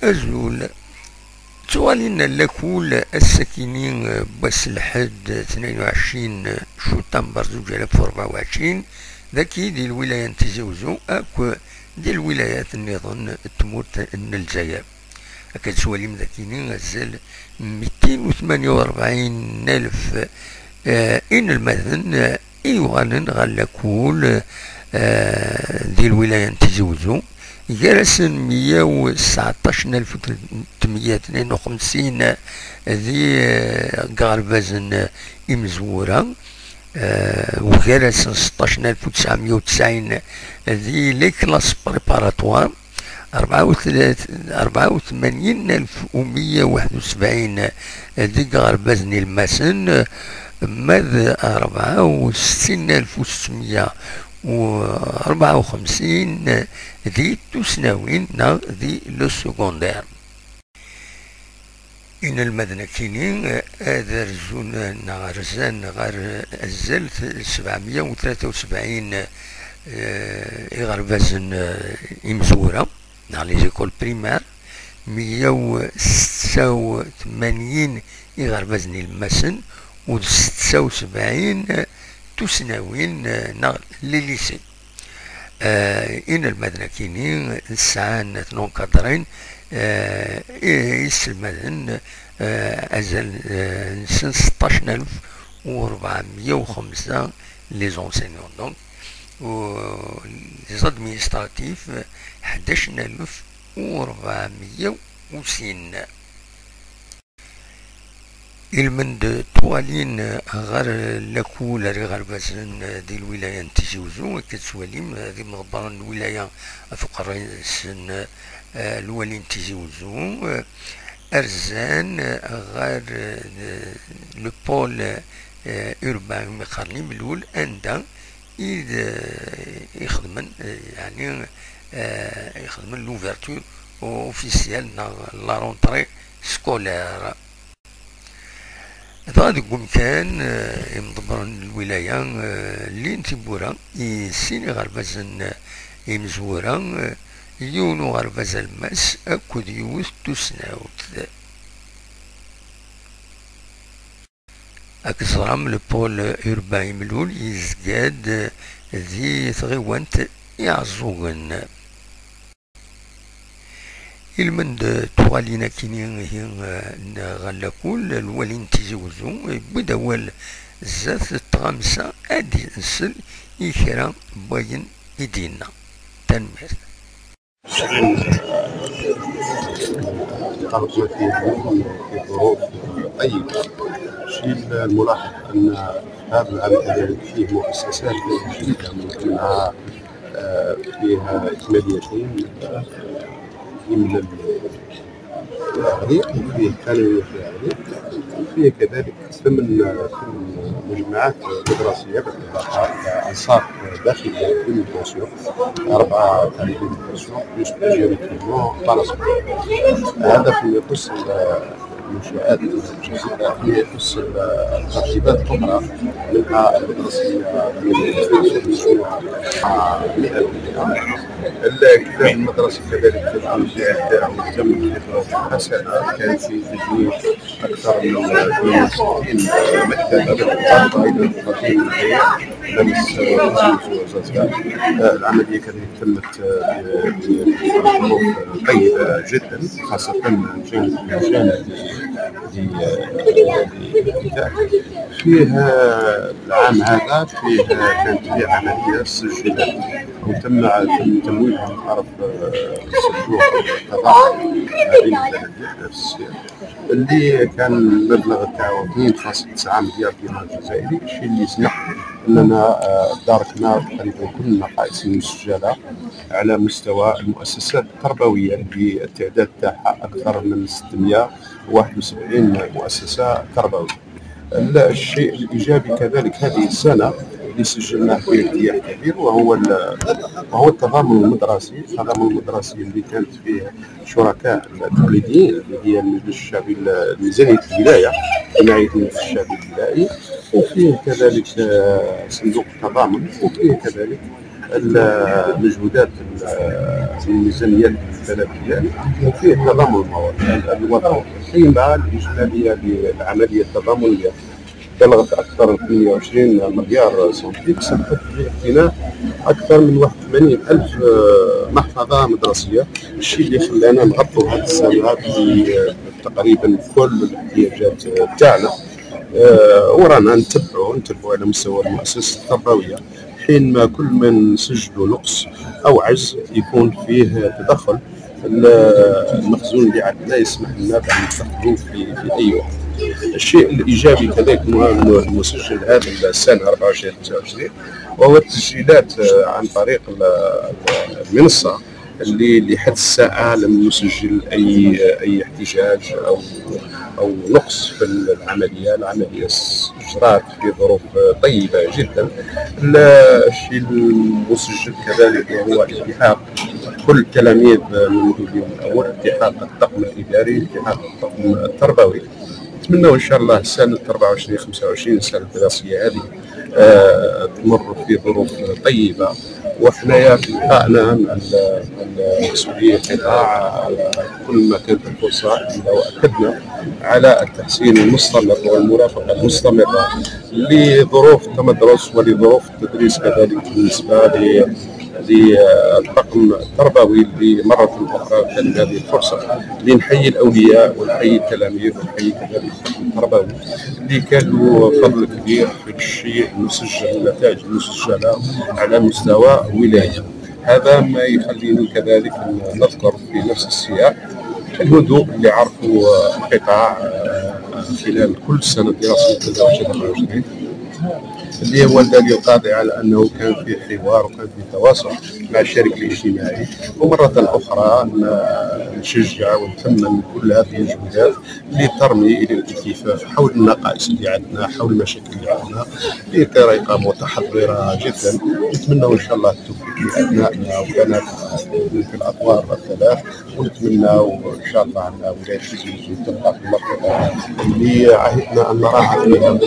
أزول توالينا لكول الساكنين بس لحد 22 شتنبر 2024 ذاكي دي الولاية تزوزو أكو دي الولايات النظام تموت الجزائر أكاد سواليم ذاكينين غزال 248 ألف إن المثل إيوغانن غالاكول دي الولاية تزوزو جالس 119,352 ذي قاربازن إمزورة وجالس 16,990 ذي لي كلاس بريباراتوار 84,171 ذي قاربازن المسن ماذ 64,654 ذي تسناوين ذي لو سكوندير. إن المدنة كينين هذا رزون نغرزان غير الزل 773 إغربازن إمزورة نغ لي زيكول بريمير 186 إغربازن المسن و 76 تسناوين نغ لي ليسي. إن المدنة كينين ساعان تنقدرين يسلمن أزل 16,405 لي زونسينيون دونك و لي زادمينستراتيف 11,460. المند توالين غير لاكول غربازن دي الولاية تزوزو كتسواليم هذه مغبرة الولاية فقر سن الوالين تزوزو أرزان غير لو بول أوربان مقارني بالول أندا يخدمن يعني يخدمن لوفرتور اوفيسيال لا رونتري سكولير. هذا كان يمضبرن الولاية اللي نتبورا يسيني غربازن يمزورا يونو غرباز الماس أكد يوث تسناوت أكزرام لبول أوربان ملول يزقاد ذي ثغيوانت يعزوغن. المند توالينا كينين هي غالاكول الوالين تزوزو بدوال زاث الطغامسة أدي نسل يكرا باين يدينا تنمير. خرجنا في ظروف طيبة. الشيء الملاحظ أن هذا العام كذلك فيه مؤسسات جديدة منها فيها إكماليتين من الأغذية وفيه ثانوية في الأغذية وفيه كذلك ثمان مجموعات مدرسية بالإضافة إلى أنصاف داخلية في البنسيون 4 تعليمات البنسيون بلس بليزيور إكيبمون باراسول. هذا فيما يخص المنشآت الجديدة فيما يخص الترتيبات الأخرى منها المدرسية المجموعة 100%. الكتاب المدرسي كذلك تم حسنة كان في تجميع أكثر من 62 مكتبة بالإضافة إلى 30 هيئة لمس وزارة. العملية كذلك تمت بظروف طيبة جدا خاصة جانب الكتاب. فيها العام هذا كانت فيه عملية سجلت أو تم تمويلها من طرف صندوق التضامن بين البلديات النفسية اللي كان مبلغ تاعو 2.9 مليار دينار جزائري. الشيء اللي يسمح أننا داركنا تقريبا كل النقائص المسجلة على مستوى المؤسسات التربوية اللي التعداد تاعها أكثر من 671 مؤسسة تربوية. الشيء الإيجابي كذلك هذه السنة اللي سجلناه فيه ارتياح كبير وهو التضامن المدرسي. التضامن المدرسي اللي كانت فيه شركاء التقليديين اللي هي المجلس الشعبي ميزانية الولاية حماية المجلس الشعبي الولائي وفيه كذلك صندوق التضامن وفيه كذلك المجهودات الميزانيات البلديه وفيه تضامن الوطني. قيمه الاجماليه للعمليه التضامنيه بلغت اكثر من 28 مليار سنتيم، سببت باقتناء اكثر من 81,000 محفظه مدرسيه، الشيء اللي خلانا نغطوا هذه السنه تقريبا كل الاحتياجات تاعنا. ورانا نتبعوا على مستوى المؤسسات التربويه، حين ما كل ما نسجلوا نقص او عجز يكون فيه تدخل المخزون اللي عندنا يسمح لنا بان نستخدموه في اي وقت. الشيء الايجابي كذلك المسجل هذه السنه 24-25 وهو التسجيلات عن طريق المنصه اللي لحد الساعه لم نسجل اي احتجاج او نقص في العمليه جرات في ظروف طيبه جدا. الشيء المسجل كذلك هو التحاق كل التلاميذ من اليوم الاول، التحاق الطاقم الاداري، التحاق الطاقم التربوي. نتمنى ان شاء الله السنه 24-25 السنه الدراسيه هذه تمر في ظروف طيبه، وحنايا في لقائنا مع مسؤولي القطاع كل ما كانت الفرصه واكدنا على التحسين المستمر والمرافقه المستمره لظروف التمدرس ولظروف التدريس كذلك بالنسبه للطاقم التربوي اللي مرة أخرى كان هذه الفرصة لنحيي الأولياء ونحيي التلاميذ ونحيي كذلك الطاقم التربوي اللي كان له فضل كبير في الشيء المسجل، النتائج المسجلة على مستوى ولاية. هذا ما يخليني كذلك نذكر في نفس السياق الهدوء اللي عرفوا القطاع خلال كل سنة دراسية 23 اللي هو الدليل القاطع على انه كان في حوار وكان في تواصل مع الشريك الاجتماعي. ومره اخرى نشجع ونثمن كل هذه الجهودات اللي ترمي الى الالتفاف حول النقائص اللي عندنا، حول المشاكل اللي عندنا بطريقه متحضره جدا. نتمنى ان شاء الله التوفيق لابنائنا وبناتنا في الاطوار الثلاث، ونتمنى ان شاء الله ان ولايه تجري تبقى في المرتبه اللي عهدنا ان نراها فيها.